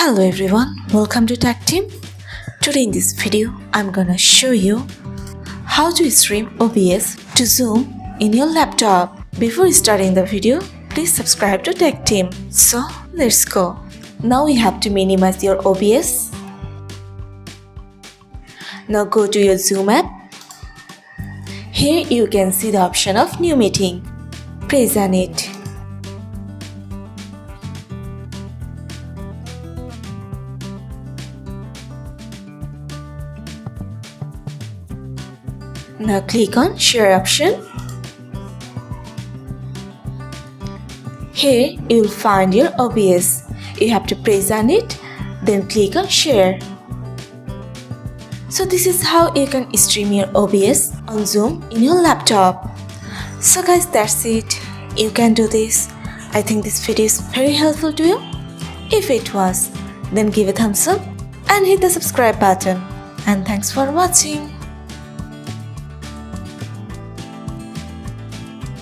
Hello everyone, welcome to Tech Team. Today in this video, I'm gonna show you how to stream OBS to Zoom in your laptop. Before starting the video, please subscribe to Tech Team. So let's go. Now we have to minimize your OBS. Now go to your Zoom app. Here you can see the option of New Meeting. Press on it. Now click on Share option. Here you will find your OBS. You have to press on it, then click on Share. So this is how you can stream your OBS on Zoom in your laptop. So guys, that's it. You can do this. I think this video is very helpful to you. If it was, then give a thumbs up and hit the subscribe button. And thanks for watching.